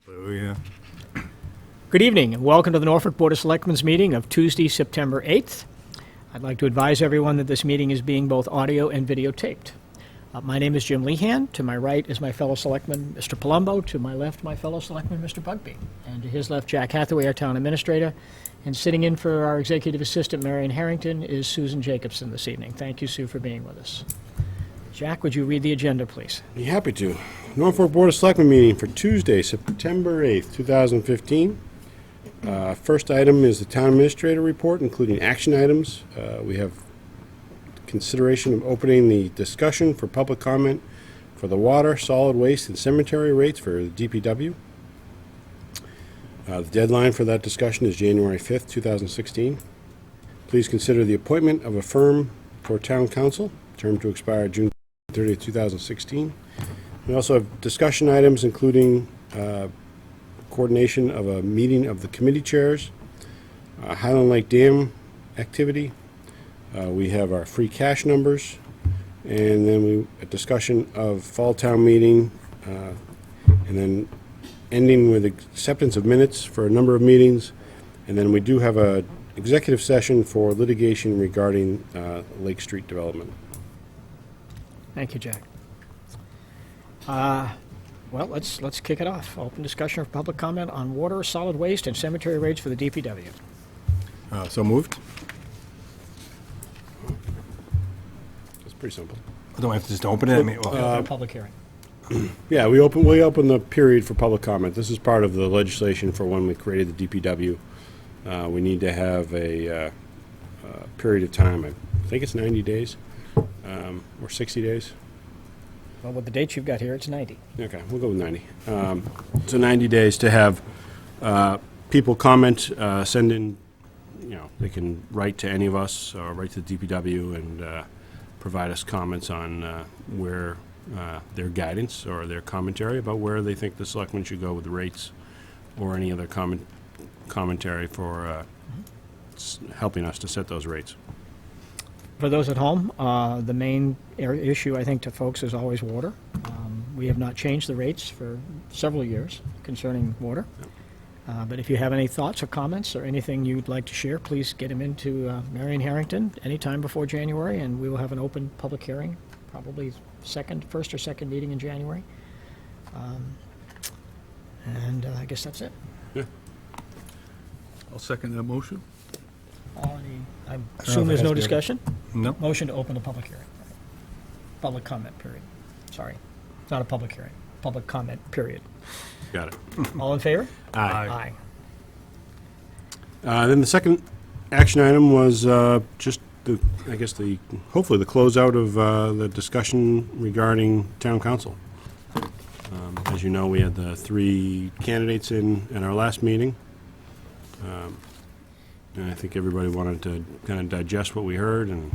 Hallelujah. Good evening, and welcome to the Norfolk Board of Selectmen's meeting of Tuesday, September 8th. I'd like to advise everyone that this meeting is being both audio and videotaped. My name is Jim Lehan. To my right is my fellow selectman, Mr. Palumbo. To my left, my fellow selectman, Mr. Bugby. And to his left, Jack Hathaway, our town administrator. And sitting in for our executive assistant, Marion Harrington, is Susan Jacobson this evening. Thank you, Sue, for being with us. Jack, would you read the agenda, please? Be happy to. Norfolk Board of Selectmen meeting for Tuesday, September 8th, 2015. First item is the town administrator report, including action items. We have consideration of opening the discussion for public comment for the water, solid waste, and cemetery rates for the DPW. The deadline for that discussion is January 5th, 2016. Please consider the appointment of a firm for town council, term to expire June 30th, 2016. We also have discussion items, including coordination of a meeting of the committee chairs, Highland Lake Dam activity. We have our free cash numbers, and then a discussion of fall town meeting, and then ending with acceptance of minutes for a number of meetings. And then we do have a executive session for litigation regarding Lake Street development. Thank you, Jack. Well, let's kick it off. Open discussion of public comment on water, solid waste, and cemetery rates for the DPW. So moved. It's pretty simple. Don't we have to just open it? I mean, well, Open a public hearing. Yeah, we open the period for public comment. This is part of the legislation for when we created the DPW. We need to have a period of time. I think it's 90 days or 60 days. Well, with the dates you've got here, it's 90. Okay, we'll go with 90. So 90 days to have people comment, send in, they can write to any of us or write to the DPW and provide us comments on where their guidance or their commentary about where they think the selectmen should go with the rates or any other commentary for helping us to set those rates. For those at home, the main issue, I think, to folks is always water. We have not changed the rates for several years concerning water. But if you have any thoughts or comments or anything you'd like to share, please get them into Marion Harrington anytime before January, and we will have an open public hearing, probably first or second meeting in January. And I guess that's it. Yeah. I'll second that motion. I assume there's no discussion? no. Motion to open the public hearing. Public comment period. Sorry, it's not a public hearing. Public comment period. Got it. All in favor? Aye. Then the second action item was just hopefully the closeout of the discussion regarding town council. As you know, we had the 3 candidates in our last meeting. And I think everybody wanted to kind of digest what we heard and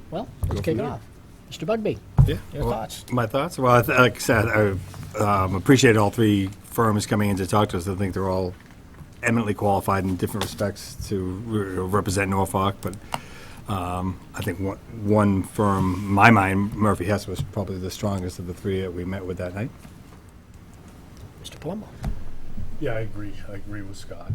Well, let's kick it off. Mr. Bugby, Yeah. your thoughts? My thoughts? Well, like I said, I appreciate all 3 firms coming in to talk to us. I think they're all eminently qualified in different respects to represent Norfolk. But I think one firm, in my mind, Murphy Hess, was probably the strongest of the 3 that we met with that night. Mr. Palumbo? Yeah, I agree. I agree with Scott.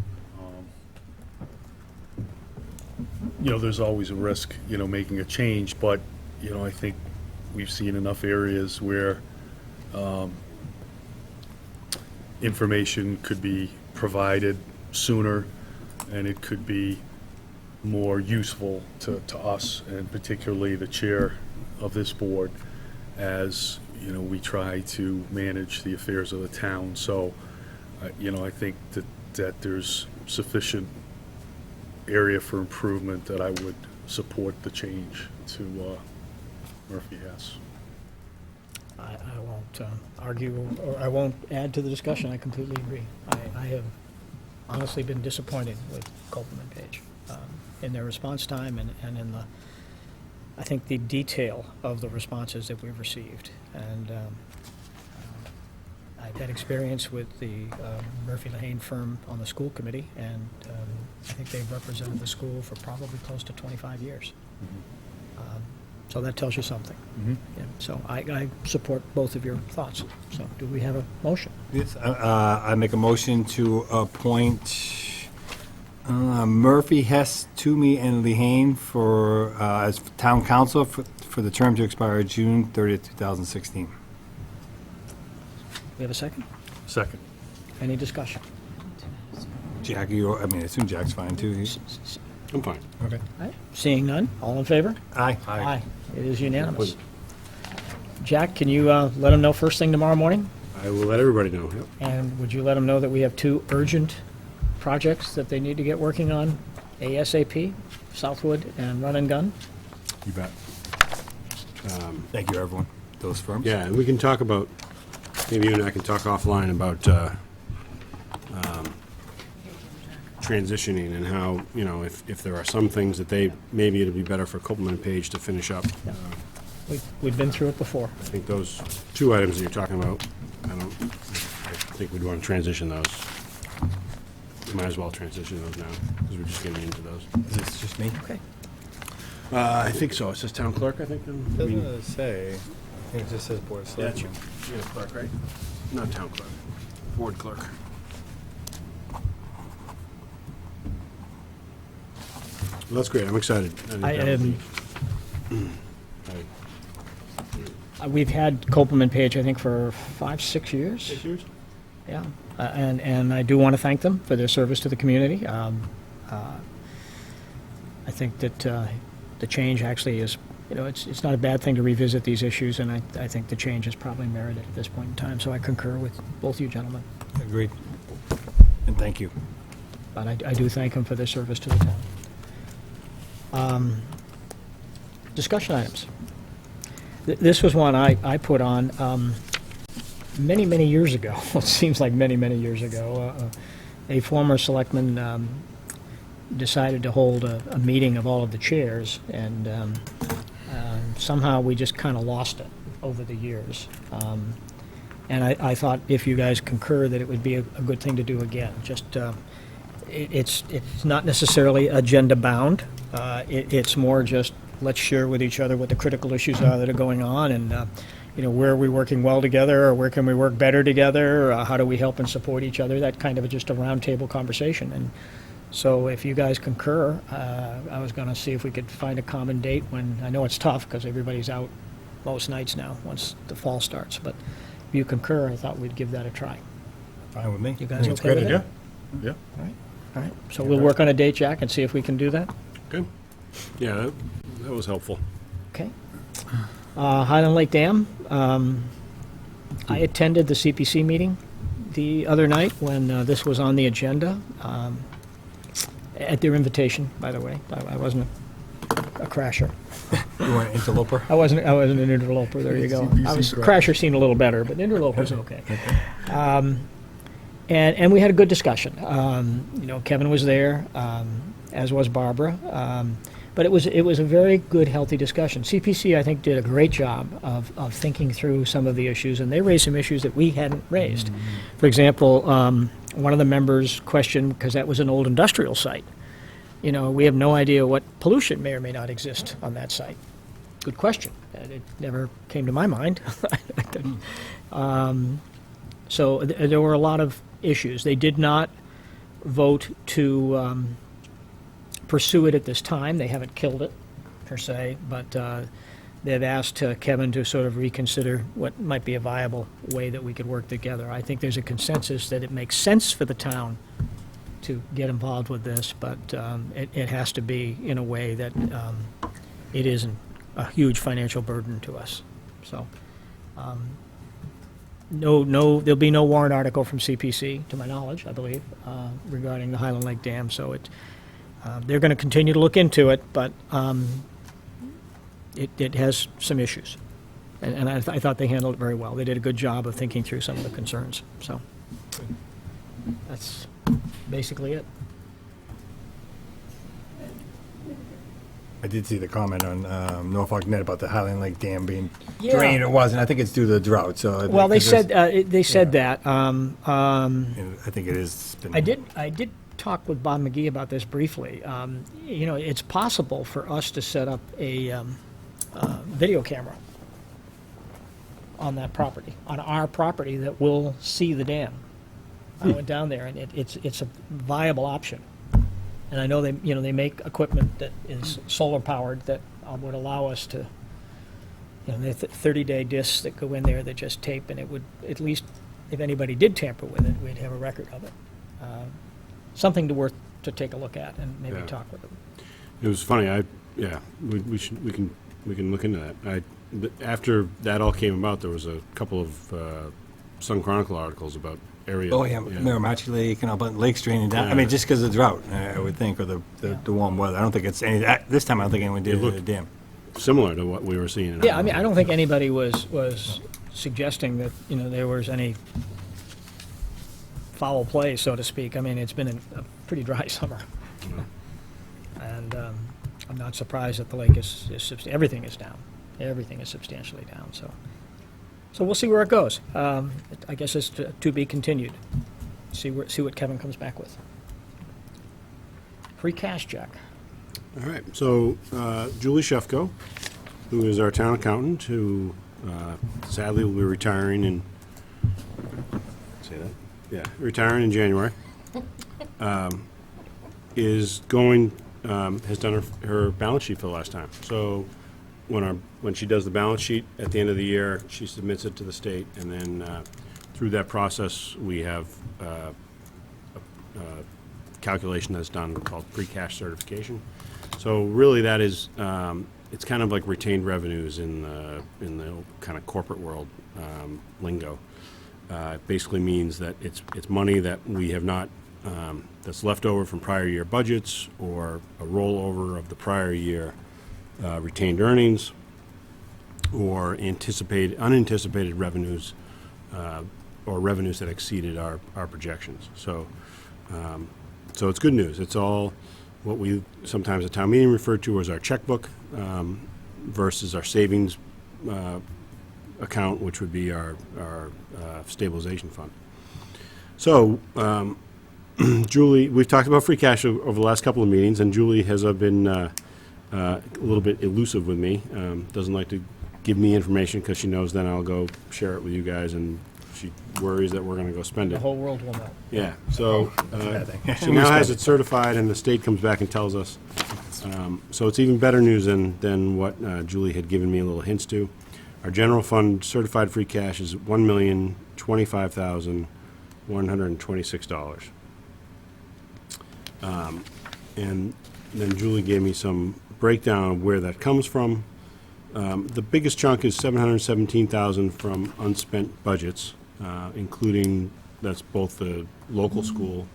There's always a risk, making a change, but, I think we've seen enough areas where information could be provided sooner and it could be more useful to us, and particularly the chair of this board, as, we try to manage the affairs of the town. So, I think that there's sufficient area for improvement that I would support the change to Murphy Hess. I won't argue, or I won't add to the discussion. I completely agree. I have honestly been disappointed with Copeland and Page in their response time and in I think the detail of the responses that we've received. And I've had experience with the Murphy Lehane firm on the school committee, and I think they've represented the school for probably close to 25 years. So that tells you something. Yeah, so I support both of your thoughts. So do we have a motion? Yes, I make a motion to appoint Murphy, Hess, Toomey, and Lehane as town council for the term to expire June 30th, 2016. We have a second? Second. Any discussion? Jackie, I assume Jack's fine too. I'm fine. Okay. All right. Seeing none, all in favor? Aye. Aye. It is unanimous. Jack, can you let them know first thing tomorrow morning? I will let everybody know. Yep. And would you let them know that we have 2 urgent projects that they need to get working on ASAP, Southwood and Run and Gun? You bet. Thank you, everyone. Those firms. Yeah, and we can talk about, maybe you and I can talk offline about transitioning and how, if there are some things that maybe it'd be better for Copeland and Page to finish up. We've been through it before. I think those 2 items that you're talking about, I think we'd want to transition those. We might as well transition those now, because we're just getting into those. Is this just me? Okay. I think so. It says town clerk, I think. Doesn't say. I think it just says board of Yeah, it's selectmen. you're the clerk, right? Not town clerk. Board clerk. Well, that's great. I'm excited. think that would be- We've had Copeland and Page, I think, for 5-6 years. 6 years? Yeah, and I do want to thank them for their service to the community. I think that the change actually is, it's not a bad thing to revisit these issues, and I think the change is probably merited at this point in time, so I concur with both you gentlemen. Agreed. And thank you. But I do thank them for their service to the town. Discussion items. This was one I put on many, many years ago. It seems like many, many years ago. A former selectman decided to hold a meeting of all of the chairs, and somehow we just kind of lost it over the years. And I thought, if you guys concur, that it would be a good thing to do again. Just it's not necessarily agenda bound. It's more just, let's share with each other what the critical issues are that are going on, and where are we working well together, or where can we work better together, how do we help and support each other, that kind of just a roundtable conversation. And so if you guys concur, I was going to see if we could find a common date when, I know it's tough because everybody's out most nights now once the fall starts, but if you concur, I thought we'd give that a try. Fine with me. You guys That's okay with great. that? Yeah. All right, so we'll work on a date, Jack, and see if we can do that. Good. Yeah, that was helpful. Okay. Highland Lake Dam. I attended the CPC meeting the other night when this was on the agenda, at their invitation, by the way. I wasn't a crasher. You want an interloper? I wasn't an interloper. There you go. Crasher seemed a little better, but interloper's okay. And we had a good discussion. Kevin was there, as was Barbara. But it was a very good, healthy discussion. CPC, I think, did a great job of thinking through some of the issues, and they raised some issues that we hadn't raised. For example, one of the members questioned, because that was an old industrial site, we have no idea what pollution may or may not exist on that site. Good question. It never came to my mind. So there were a lot of issues. They did not vote to pursue it at this time. They haven't killed it, per se, but they've asked Kevin to sort of reconsider what might be a viable way that we could work together. I think there's a consensus that it makes sense for the town to get involved with this, but it has to be in a way that it isn't a huge financial burden to us. So, no, there'll be no warrant article from CPC, to my knowledge, I believe, regarding the Highland Lake Dam. So they're going to continue to look into it, but it has some issues. And I thought they handled it very well. They did a good job of thinking through some of the concerns. So that's basically it. I did see the comment on Norfolk Net about the Highland Lake Dam being Yeah. drained. It wasn't. I think it's due to the drought. So Well, they said Yeah. that. I think it is. I did talk with Bob McGee about this briefly. It's possible for us to set up a video camera on that property, on our property that will see the dam. I went down there, and it's a viable option. And I know they make equipment that is solar powered that would allow us to, the 30-day discs that go in there that just tape, and it would, at least if anybody did tamper with it, we'd have a record of it. Something worth to take a look at and maybe Yeah. talk with them. It was funny. We can look into that. After that all came about, there was a couple of Sun Chronicle articles about area. Oh, yeah, Miramachi Lake and all, but lakes draining down. I mean, just because of the drought, I would think, or the warm weather. I don't think it's any, this time I don't think anyone did the dam. Similar to what we were seeing. In Yeah, I mean, I don't think anybody was suggesting that, there was any foul play, so to speak. I mean, it's been a pretty dry summer. And I'm not surprised that the lake is everything is down. Everything is substantially down, so we'll see where it goes. I guess it's to be continued. See what Kevin comes back with. Free cash check. All right. So Julie Shefko, who is our town accountant, who sadly will be retiring in. Say that. Yeah, retiring in January. Is going. Has done her balance sheet for the last time. So when she does the balance sheet at the end of the year, she submits it to the state, and then through that process, we have a calculation that's done called free cash certification. So really, that is it's kind of like retained revenues in the kind of corporate world lingo. It basically means that it's money that we have not that's left over from prior year budgets or a rollover of the prior year retained earnings or unanticipated revenues or revenues that exceeded our projections. So it's good news. It's all what we sometimes at town meeting refer to as our checkbook versus our savings account, which would be our stabilization fund. So Julie, we've talked about free cash over the last couple of meetings, and Julie has been a little bit elusive with me. Doesn't like to give me information because she knows then I'll go share it with you guys, and she worries that we're going to go spend The it. whole world will know. Yeah. So she now has it certified, and the state comes back and tells us. So it's even better news than what Julie had given me a little hints to. Our general fund certified free cash is $1,025,126. And then Julie gave me some breakdown of where that comes from. The biggest chunk is $717,000 from unspent budgets, including that's both the local school,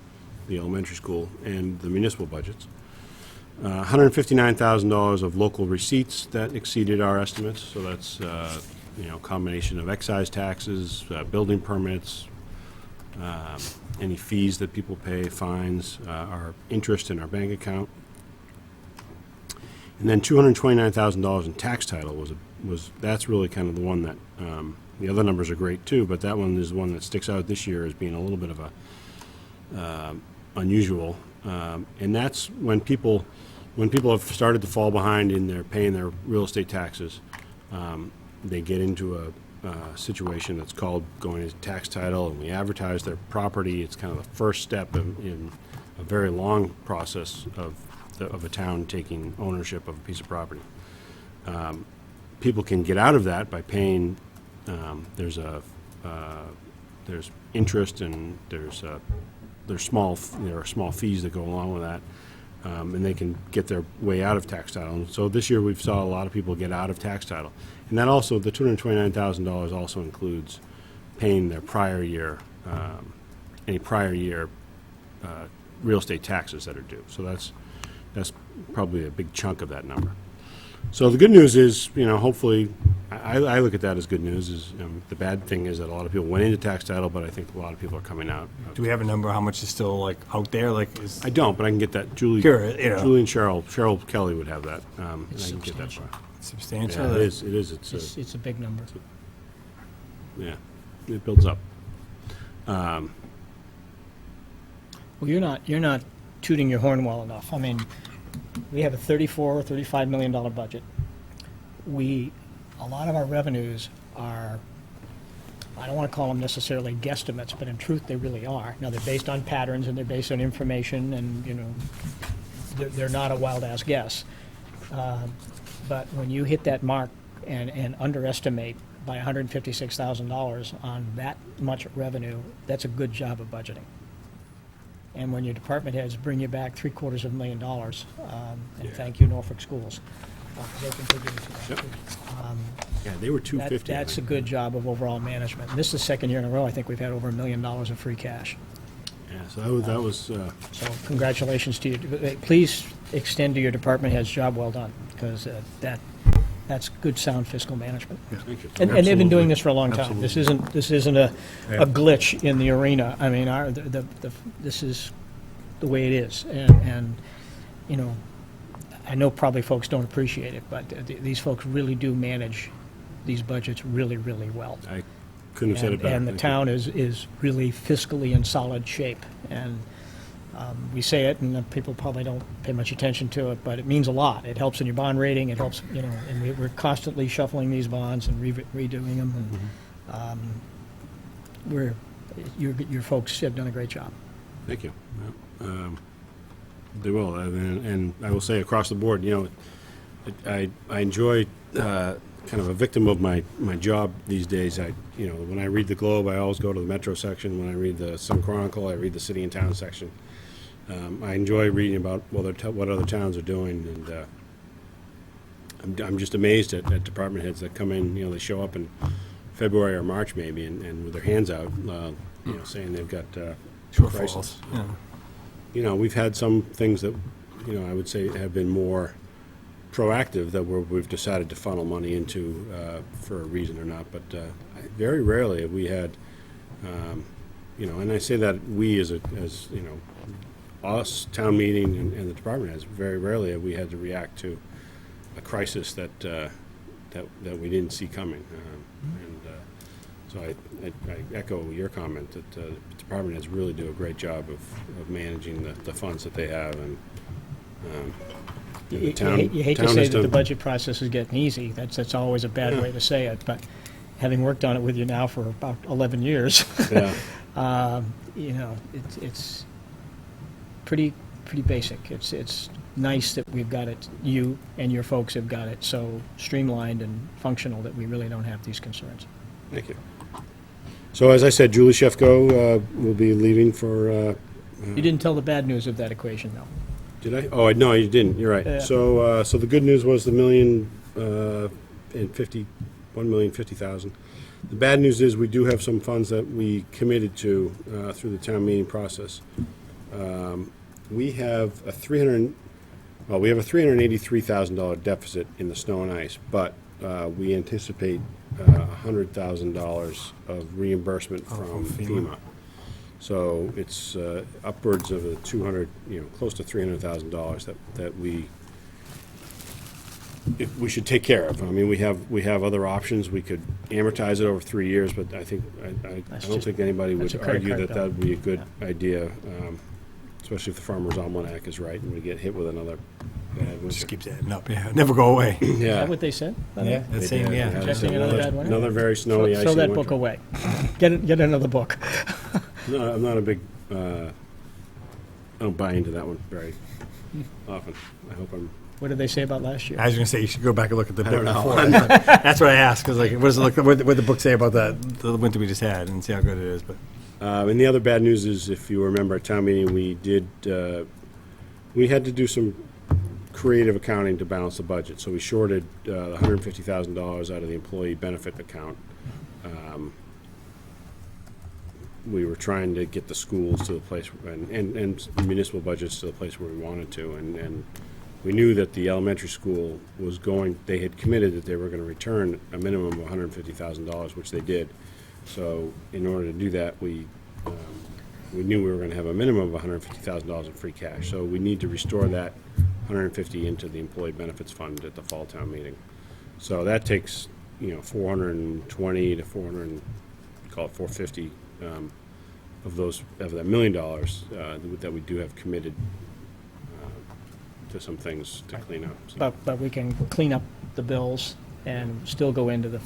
the elementary school, and the municipal budgets. $159,000 of local receipts that exceeded our estimates. So that's a combination of excise taxes, building permits, any fees that people pay, fines, our interest in our bank account. And then $229,000 in tax title was that's really kind of the one that the other numbers are great too, but that one is the one that sticks out this year as being a little bit of a unusual. And that's when people have started to fall behind in their paying their real estate taxes. They get into a situation that's called going into tax title, and we advertise their property. It's kind of the first step in a very long process of a town taking ownership of a piece of property. People can get out of that by paying. There's interest, and there are small fees that go along with that, and they can get their way out of tax title. And so this year we've saw a lot of people get out of tax title, and that also the $229,000 also includes paying their prior year any prior year real estate taxes that are due. So that's probably a big chunk of that number. So the good news is, hopefully, I look at that as good news. The bad thing is that a lot of people went into tax title, but I think a lot of people are coming out. Do we have a number how much is still out there? I don't, but I can get that. Julie, Sure, Julie and Cheryl Kelly would have that. And I can get that. Substantial. Yeah, it is. It's a big number. Yeah, it builds up. Well, you're not tooting your horn well enough. I mean, we have a $34 or $35 million budget. a lot of our revenues are, I don't want to call them necessarily guesstimates, but in truth, they really are. Now, they're based on patterns and they're based on information, and, you know, they're not a wild-ass guess. But when you hit that mark and underestimate by $156,000 on that much revenue, that's a good job of budgeting. And when your department heads bring you back $750,000, and thank you, Norfolk Schools, they contributed to that. Yep. too. Yeah, they were 250. That's a good job of overall management. And this is the second year in a row, I think we've had over $1 million of free cash. Yeah, so that was So congratulations to you. Please extend to your department heads, job well done, because that's good, sound fiscal management. thank you. And they've been doing Absolutely. this for a long time. Absolutely. This isn't a glitch in the arena. I mean, this is the way it is. And, you know, I know probably folks don't appreciate it, but these folks really do manage these budgets really, really well. I couldn't have said it better. And the Thank you. town is really fiscally in solid shape. And we say it, and people probably don't pay much attention to it, but it means a lot. It helps in your bond rating. It helps, you know, and we're constantly shuffling these bonds and redoing them. And your folks have done a great job. Thank you. Yeah, they will, and I will say across the board, you know, I enjoy kind of a victim of my job these days. You know, when I read the Globe, I always go to the Metro section. When I read the Sun Chronicle, I read the City and Town section. I enjoy reading about what other towns are doing, and I'm just amazed at department heads that come in. You know, they show up in February or March maybe, and with their hands out, you know, saying they've got crisis. Shortfalls. Yeah. You know, we've had some things that, you know, I would say have been more proactive that we've decided to funnel money into for a reason or not. But very rarely have we had, you know, and I say that we as you know, us, town meeting, and the department heads, very rarely have we had to react to a crisis that we didn't see coming. So I echo your comment that the department heads really do a great job of managing the funds that they have, and the town. You hate to town say has that the done- budget process is getting easy. That's always a bad way to say it. But having worked on it with you now for about 11 years, Yeah, you know, it's pretty basic. It's nice that we've got it, you and your folks have got it so streamlined and functional that we really don't have these concerns. thank you. So as I said, Julie Shefko will be leaving for. You didn't tell the bad news of that equation, though. Did I? Oh, no, you didn't. You're right. Yeah. So the good news was the $1,050,000. The bad news is we do have some funds that we committed to through the town meeting process. We have a $383,000 deficit in the snow and ice, but we anticipate $100,000 of reimbursement from FEMA. So it's upwards of the 200, you know, close to $300,000 that we should take care of. I mean, we have other options. We could amortize it over 3 years, but I don't think anybody that's would a credit argue card that bill. that would be a good idea, especially if the Farmer's Almanac is right and we get hit with another bad Just winter. keeps adding up. Yeah. Never go away. Is Yeah. that what they said? Yeah. That same. Yeah. Projecting another bad winter? Another very snowy, icy Throw that winter. book away. Get another book. No, I'm not a big, I don't buy into that one very often. I hope I'm. What did they say about last year? I was going to say you should go back and look at the book don't know. before. That's what I asked, because like, what does it look? What did the book say about the winter we just had, and see how good it is. But And the other bad news is, if you remember at town meeting, we had to do some creative accounting to balance the budget. So we shorted $150,000 out of the employee benefit account. We were trying to get the schools to the place, and municipal budgets to the place where we wanted to. And we knew that the elementary school was they had committed that they were going to return a minimum of $150,000, which they did. So in order to do that, we knew we were going to have a minimum of $150,000 in free cash. So we need to restore that $150,000 into the employee benefits fund at the fall town meeting. So that takes, you know, 420 to 400, call it 450 of that $1 million that we do have committed to some things to clean up. So, But we can clean up the bills and still go into the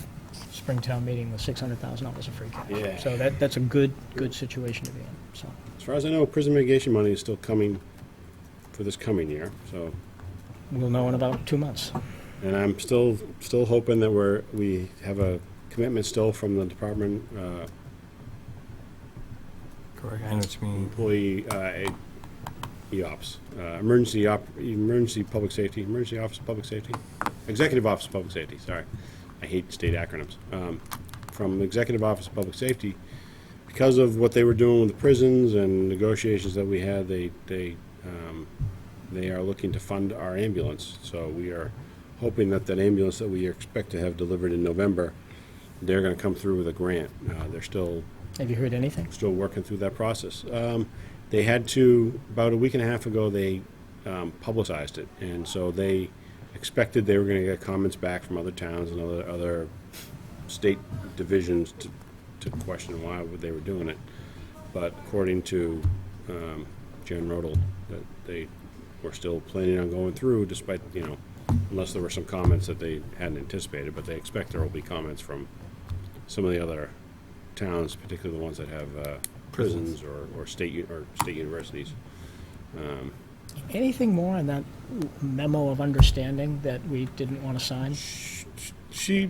Springtown meeting with $600,000 of free cash. Yeah. So that's a good situation to be in, so. As far as I know, prison mitigation money is still coming for this coming year, so. We'll know in about 2 months. And I'm still hoping that we have a commitment still from the department, Correct, I know what you mean. employee, EOPS, emergency public safety, emergency office of public safety, executive office of public safety, sorry. I hate state acronyms. From executive office of public safety, because of what they were doing with the prisons and negotiations that we had, they are looking to fund our ambulance. So we are hoping that ambulance that we expect to have delivered in November, they're going to come through with a grant. They're still Have you heard anything? working through that process. They had to, about a week and a half ago, they publicized it. And so they expected they were going to get comments back from other towns and other state divisions to question why they were doing it. But according to Jen Rodel, that they were still planning on going through despite, unless there were some comments that they hadn't anticipated, but they expect there will be comments from some of the other towns, particularly the ones that have prisons or state universities. Anything more on that memo of understanding that we didn't want to sign? She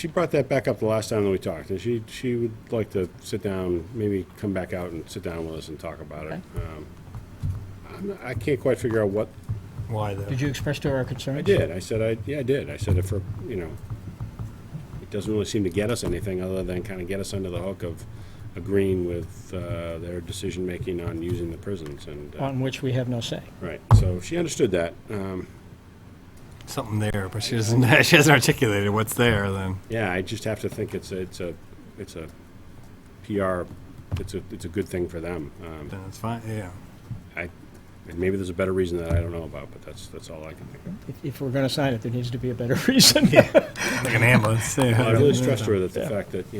brought that back up the last time that we talked, and she would like to sit down, maybe come back out and sit down with us and talk about it. I can't quite figure out what. Why though? Did you express to her our concerns? I did. I said I did. I said if it doesn't really seem to get us anything other than kind of get us under the hook of agreeing with their decision making on using the prisons and On which we have no say. right. So she understood that. Something there, but she doesn't. She hasn't articulated what's there. Then Yeah, I just have to think it's a PR. It's a good thing for them. then it's fine. Yeah. And maybe there's a better reason that I don't know about, but that's all I can think of. If we're going to sign it, there needs to be a better reason. Like an ambulance. Yeah. Well, I really stressed to her that the Yeah. fact that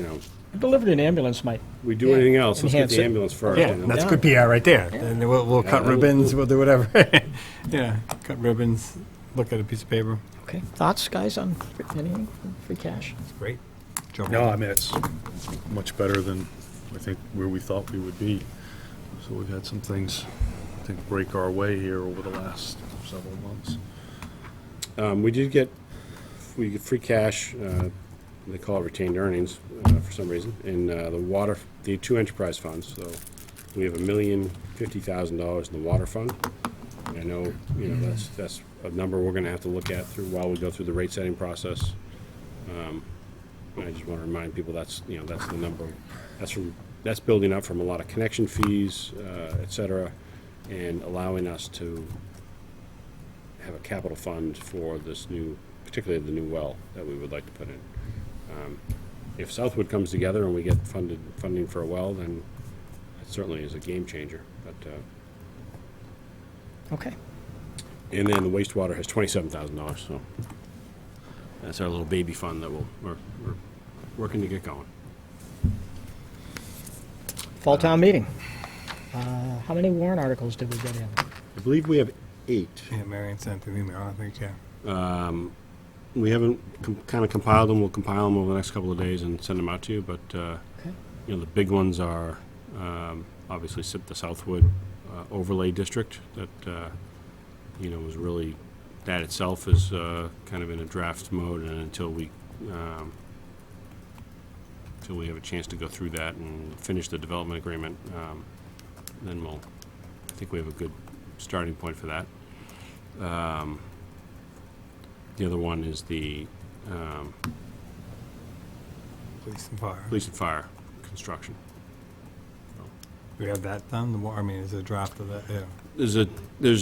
Delivered an ambulance might. we do anything else, let's get Enhance the it. ambulance first. Yeah, and then- that's good PR right there. And we'll cut Yeah, ribbons. We'll do whatever. Yeah, cut ribbons. Look at a piece of paper. Okay. Thoughts, guys, on anything? Free cash? It's great. Joe No, Rogan. I mean, it's much better than, I think, where we thought we would be. So we've had some things, I think, break our way here over the last several months. We get free cash, they call it retained earnings for some reason, in the two enterprise funds. So we have $1,050,000 in the water fund. And I know, that's a number we're gonna have to look at while we go through the rate setting process. And I just wanna remind people that's the number, that's building up from a lot of connection fees, et cetera, and allowing us to have a capital fund for this particularly the new well that we would like to put in. If Southwood comes together and we get funding for a well, then it certainly is a game changer. But Okay. and then the wastewater has $27,000, so that's our little baby fund that we're working to get going. Fall town meeting. How many warrant articles did we get in? I believe we have 8. Yeah, Marion sent an email. I think. Yeah. We haven't kind of compiled them. We'll compile them over the next couple of days and send them out to you. But Okay. the big ones are obviously the Southwood overlay district that was really, that itself is kind of in a draft mode, and until we have a chance to go through that and finish the development agreement, then I think we have a good starting point for that. The other one is the Police and fire. police and fire construction. We have that done. Is a draft of that. Yeah. There's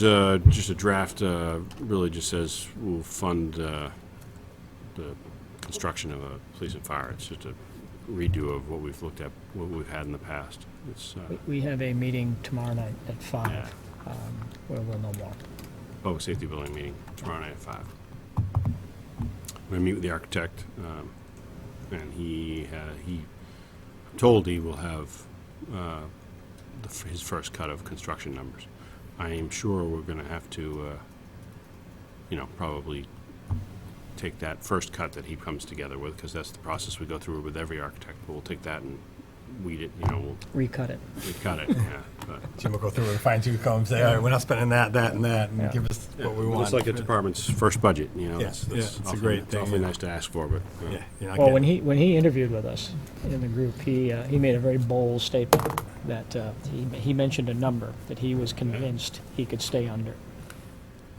just a draft, really just says we'll fund the construction of a police and fire. It's just a redo of what we've looked at, what we've had in the past. It's We have a meeting tomorrow night at 5, Yeah. where we'll know more. public safety building meeting tomorrow night at 5. We're gonna meet with the architect, and I'm told he will have his first cut of construction numbers. I am sure we're gonna have to, probably take that first cut that he comes together with, because that's the process we go through with every architect. We'll take that and weed it, we'll Recut it. cut it, yeah. But Jim will go through with a fine-tooth comb and say, all right, we're not spending that, and that, and give us what we want. it's like a department's first budget, it's it's a awfully- great It's thing, awfully yeah. nice to ask for, but. Yeah, you're not Well, getting- when he interviewed with us in the group, he made a very bold statement that he mentioned a number that he was convinced he could stay under.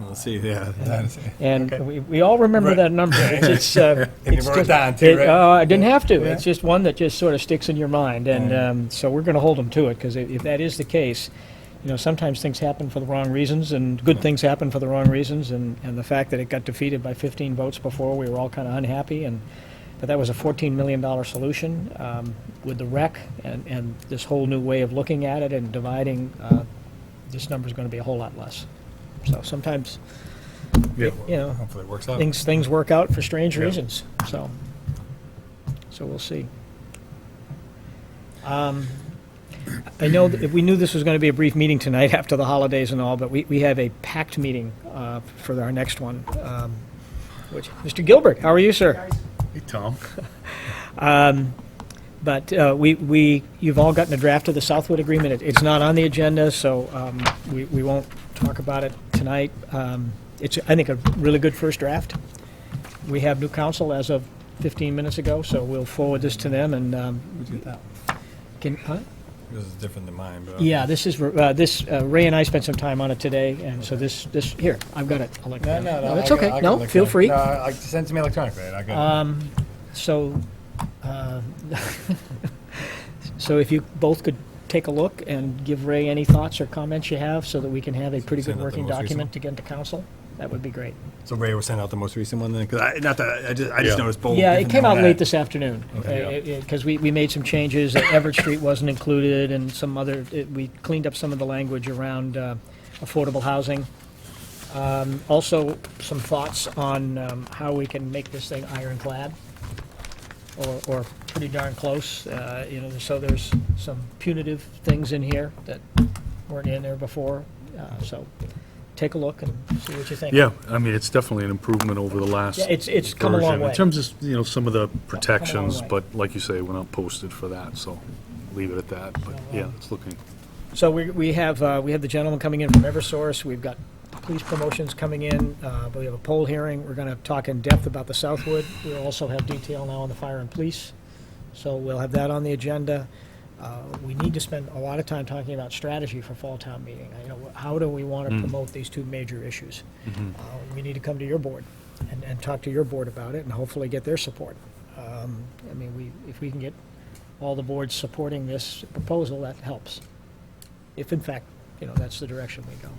Let's see, yeah. that's- And okay. we all remember Right. that number. It's And you it's wrote it just- down too, right? I didn't have to. Yeah. It's just one that just sort of sticks in your mind. And so we're going to hold him to it, because if that is the case, sometimes things happen for the wrong reasons, and good things happen for the wrong reasons. And the fact that it got defeated by 15 votes before, we were all kind of unhappy. But that was a $14 million solution with the rec and this whole new way of looking at it and dividing. This number is going to be a whole lot less. So sometimes, Yeah. Hopefully it works out. things work out for strange Yeah. reasons. So we'll see. I know that we knew this was going to be a brief meeting tonight after the holidays and all, but we have a packed meeting for our next one. Which, Mr. Gilbert, how are you, sir? Hey, Tom. But you've all gotten a draft of the Southwood Agreement. It's not on the agenda, so we won't talk about it tonight. It's, I think, a really good first draft. We have new counsel as of 15 minutes ago, so we'll forward this to them and Who'd you get that? Huh? This is different than mine, but. Yeah, this is Ray and I spent some time on it today, and so this here, I've got it. No, That's okay. No, feel free. No, send it to me electronically. I got it. So, so if you both could take a look and give Ray any thoughts or comments you have, so that we can have a pretty good Send out the working most recent document one? to get to council, that would be great. So Ray will send out the most recent one then? Because I just Yeah. noticed both. Yeah, it different came than out that. late this afternoon, Okay. because we made some changes. Everett Street wasn't included, and some other, we cleaned up some of the language around affordable housing. Also, some thoughts on how we can make this thing ironclad, or pretty darn close. So there's some punitive things in here that weren't in there before. So take a look and see what you think. Yeah, I mean, it's definitely an improvement over the last Yeah, it's come a long version. way. In terms of, some of the protections, way. but like you say, we're not posted for that, so leave it at that. But yeah, it's looking, So we have the gentleman coming in from Eversource. We've got police promotions coming in. We have a poll hearing. We're going to talk in depth about the Southwood. We'll also have detail now on the fire and police. So we'll have that on the agenda. We need to spend a lot of time talking about strategy for fall town meeting. How do we want to promote these two major issues? We need to come to your board and talk to your board about it and hopefully get their support. If we can get all the boards supporting this proposal, that helps. If in fact, that's the direction we go.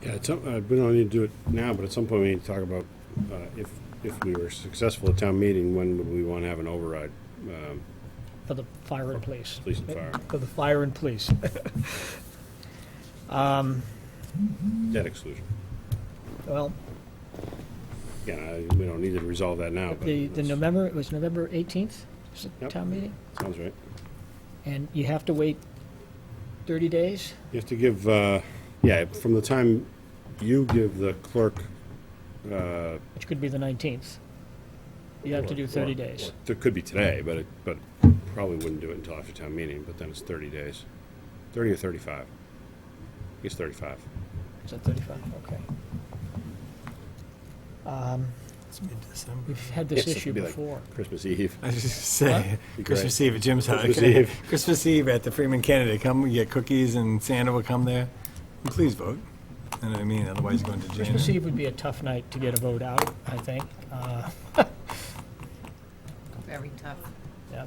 Yeah, we don't need to do it now, but at some point we need to talk about if we were successful at town meeting, when would we want to have an override? For the fire and police. Police and fire. For the fire and police. Debt exclusion. Well, Again, we don't need to resolve that now, but. the that's- November, it was November 18th, is the Yep. town meeting? Sounds right. And you have to wait 30 days? You have to give, from the time you give the clerk, Which could be the 19th. You have to do 30 days. It could be today, but probably wouldn't do it until after town meeting, but then it's 30 days. 30 or 35. I guess 35. Is that 35? Okay. It's mid-December. We've had this Yes, issue it'd be like before. Christmas Eve. I was just say, Be Christmas great. Eve at Jim's house. Christmas Eve. Christmas Eve at the Freeman Kennedy. Come, we get cookies and Santa will come there. And please vote. You know what I mean? Otherwise, you're going to jail. Christmas Eve would be a tough night to get a vote out, I think. Very tough. Yeah.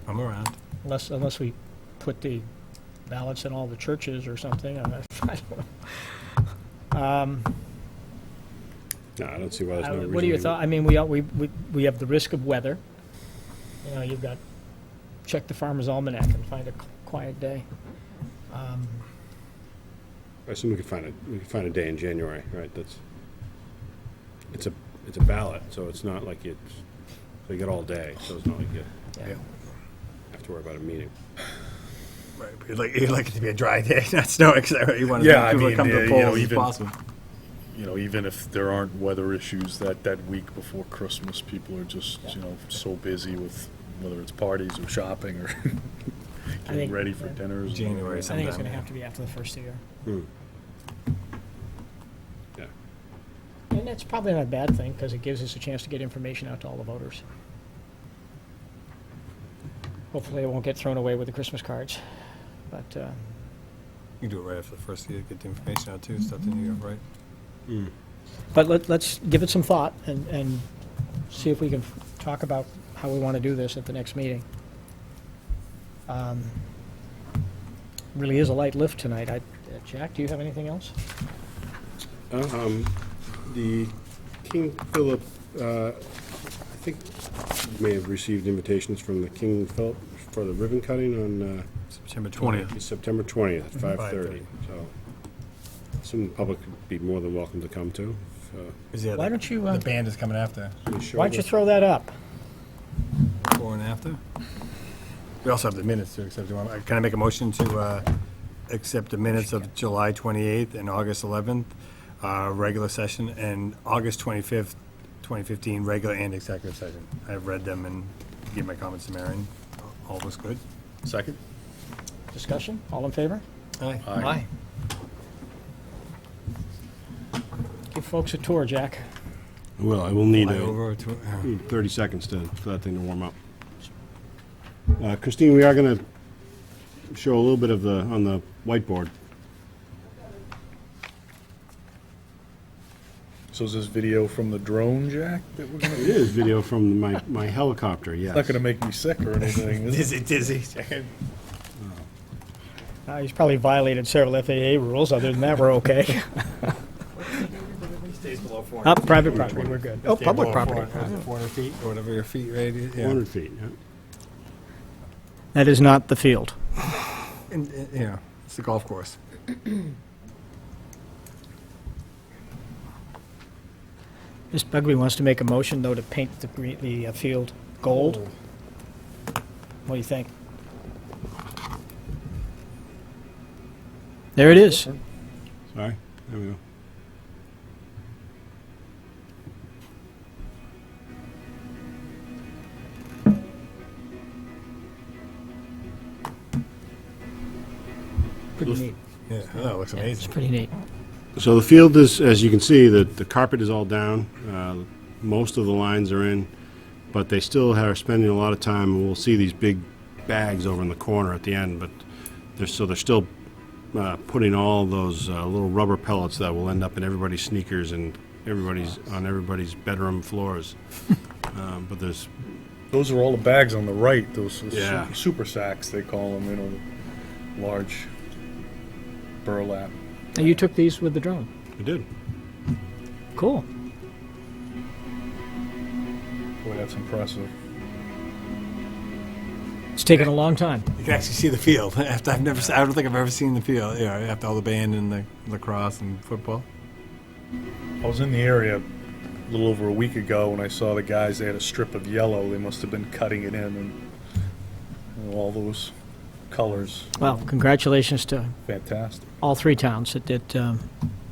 I'm around. Unless we put the ballots in all the churches or something. I don't know. No, I don't see why there's no reason. What are your thoughts? I mean, we have the risk of weather. You've got, check the Farmer's Almanac and find a quiet day. I assume we could find a day in January, right? It's a ballot, so it's not like so you get all day, so it's not like you Yeah. have to worry about a meeting. Right. But you'd like it to be a dry day, not snowing, because you want Yeah, I people to mean, come to the you polls know, as even- possible. even if there aren't weather issues that week before Christmas, people are just, so busy with whether it's parties or shopping or getting think ready for dinners. January I think it's sometime. going to have to be after the first of the year. Yeah. And that's probably not a bad thing, because it gives us a chance to get information out to all the voters. Hopefully it won't get thrown away with the Christmas cards, but, You can do it right after the first year, get the information out too, stuff the new year, right? but let's give it some thought and see if we can talk about how we want to do this at the next meeting. Really is a light lift tonight. Jack, do you have anything else? The King Philip, I think you may have received invitations from the King Philip for the ribbon cutting on September 20th. September 20th at 5:30. 5:30. So, some public would be more than welcome to come to. Why don't you, The band is coming after, Why don't you throw that up? before and after. We also have the minutes to accept. Can I make a motion to accept the minutes of July 28th and August 11th, regular session, and August 25th, 2015, regular and executive session? I've read them and give my comments to Marion. All was good. Second? Discussion? All in favor? Aye. Aye. Give folks a tour, Jack. Well, I will need Fly over to, need 30 seconds for that thing to warm up. Christine, we are going to show a little bit of on the whiteboard. So is this video from the drone, Jack, that we're gonna It is video from my helicopter, yes. It's not gonna make me sick or anything, is it? dizzy. He's probably violated several FAA rules. Other than that, we're okay. Stays below 400. Up, private property, we're good. Oh, Stay public below property. 400 feet, or whatever your feet radius. Yeah. 400 feet, yeah. That is not the field. And, it's the golf course. Ms. Bugbee wants to make a motion, though, to paint the field gold. What do you think? There it is. Sorry, there we go. Pretty neat. Yeah, that looks It's amazing. pretty neat. So the field is, as you can see, the carpet is all down. Most of the lines are in, but they still are spending a lot of time. And we'll see these big bags over in the corner at the end, but they're still putting all those little rubber pellets that will end up in everybody's sneakers and everybody's bedroom floors. But there's Those are all the bags on the right, those Yeah. super sacks, they call them, the large burlap. Now, you took these with the drone. we did. Cool. Boy, that's impressive. It's taken a long time. You can actually see the field. After I don't think I've ever seen the field. Yeah, after all the band and the lacrosse and football. I was in the area a little over a week ago when I saw the guys, they had a strip of yellow, they must have been cutting it in, and all those colors, Well, congratulations to fantastic. all three towns. It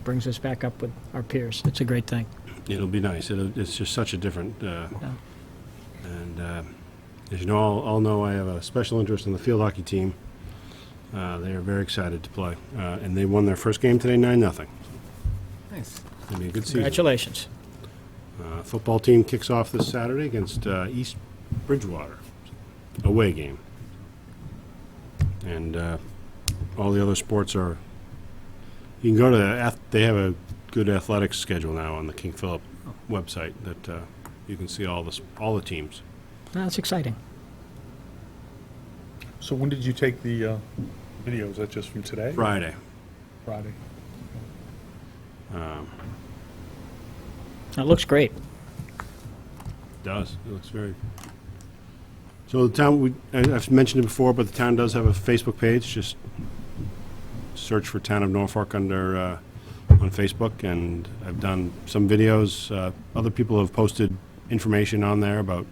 brings us back up with our peers. It's a great thing. It'll be nice. It's just such a different. And as you all know, I have a special interest in the field hockey team. They are very excited to play, and they won their first game today, 9-0. Nice. It'll be a good season. Congratulations. Football team kicks off this Saturday against East Bridgewater, away game. And all the other sports are. You can go to they have a good athletics schedule now on the King Philip website that you can see all the teams. That's exciting. So when did you take the video? Is that just from today? Friday. Friday. It looks great. Does. It looks very. So the town, I've mentioned it before, but the town does have a Facebook page. Just search for Town of Norfolk on Facebook, and I've done some videos. Other people have posted information on there about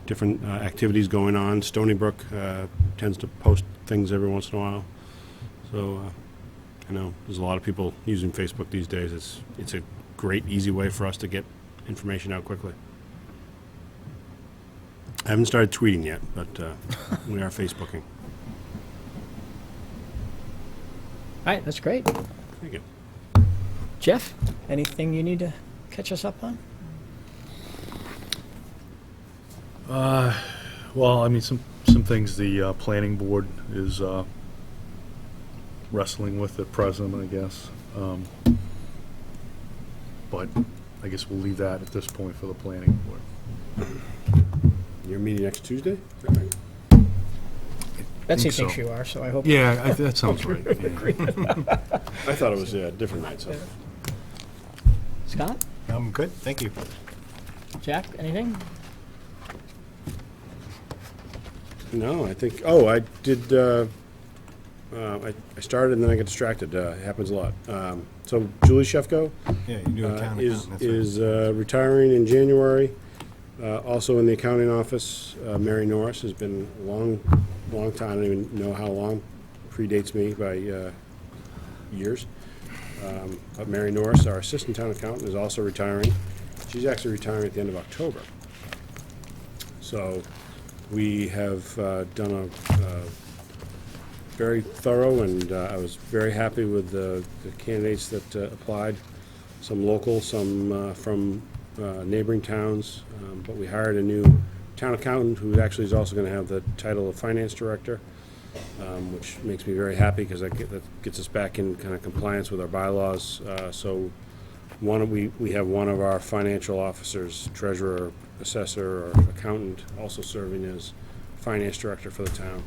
different activities going on. Stony Brook tends to post things every once in a while. So I know there's a lot of people using Facebook these days. It's a great, easy way for us to get information out quickly. I haven't started tweeting yet, but we are Facebooking. All right, that's great. Thank you. Jeff, anything you need to catch us up on? Well, I mean, some things the planning board is wrestling with at present, I guess. But I guess we'll leave that at this point for the planning board. You're meeting next Tuesday? Is that right? Betsy think thinks so. you are, so I hope. Yeah, that sounds right. Yeah. I thought it was a different night, so. Scott? I'm good, thank you. Jack, anything? No, I think, I did, I started and then I got distracted. It happens a lot. So Julie Shefko Yeah, you knew a town accountant, that's right. is retiring in January. Also in the accounting office, Mary Norris has been a long time. I don't even know how long. Predates me by years. But Mary Norris, our assistant town accountant, is also retiring. She's actually retiring at the end of October. So we have done a very thorough, and I was very happy with the candidates that applied. Some local, some from neighboring towns, but we hired a new town accountant who actually is also going to have the title of finance director, which makes me very happy because that gets us back in kind of compliance with our bylaws. So we have one of our financial officers, treasurer, assessor, or accountant, also serving as finance director for the town.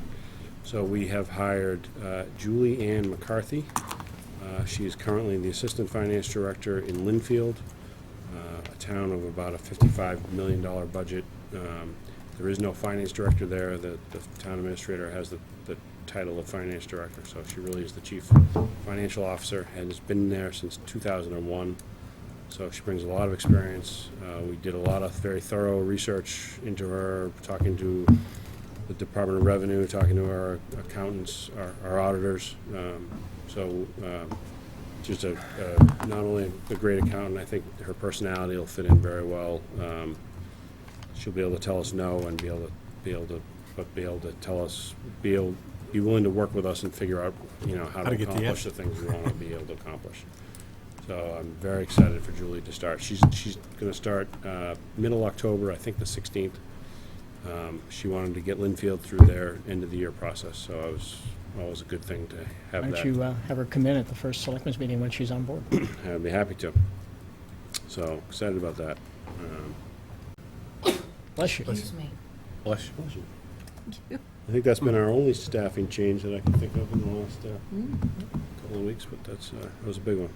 So we have hired Julie Ann McCarthy. She is currently the assistant finance director in Linfield, a town of about a $55 million budget. There is no finance director there. The town administrator has the title of finance director, so she really is the chief financial officer and has been there since 2001. So she brings a lot of experience. We did a lot of very thorough research into her, talking to the Department of Revenue, talking to our accountants, our auditors. Just not only a great accountant, I think her personality will fit in very well. She'll be able to tell us no and be able to tell us, be willing to work with us and figure out, how to get the accomplish answer. the things we want to be able to accomplish. So I'm very excited for Julie to start. She's going to start middle October, I think the 16th. She wanted to get Linfield through their end of the year process, so it was always a good thing to have Why that. don't you have her come in at the first selectmen's meeting when she's on board? I'd be happy to. So excited about that. Bless you. Excuse me. Bless you. I think that's been our only staffing change that I can think of in the last couple of weeks, but that was a big one.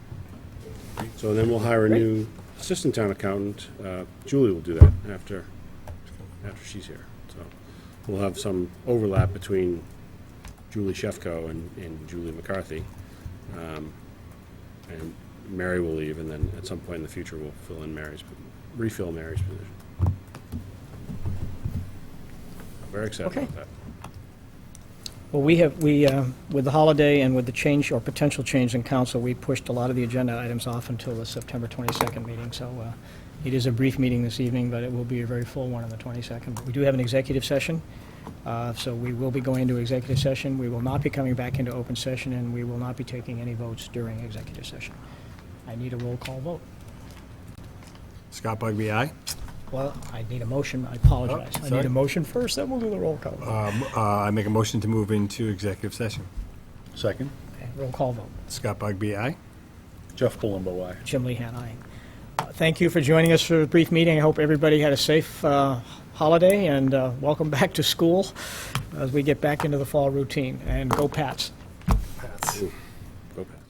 So then we'll hire a new assistant town accountant. Julie will do that after she's here. So we'll have some overlap between Julie Shefko and Julie McCarthy. And Mary will leave, and then at some point in the future we'll refill Mary's position. Very excited Okay. about that. Well, with the holiday and with the change or potential change in council, we pushed a lot of the agenda items off until the September 22nd meeting. So it is a brief meeting this evening, but it will be a very full one on the 22nd. We do have an executive session, so we will be going into executive session. We will not be coming back into open session, and we will not be taking any votes during executive session. I need a roll call vote. Scott Bugby, aye. Well, I need a motion. I apologize. I sorry. need a motion first, then we'll do the roll call. I make a motion to move into executive session. Second, Okay, roll call vote. Scott Bugby, aye. Jeff Palumbo, aye. Jim Lehan, aye. Thank you for joining us for a brief meeting. I hope everybody had a safe holiday, and welcome back to school as we get back into the fall routine. And go Pats. Pats. Go Pats.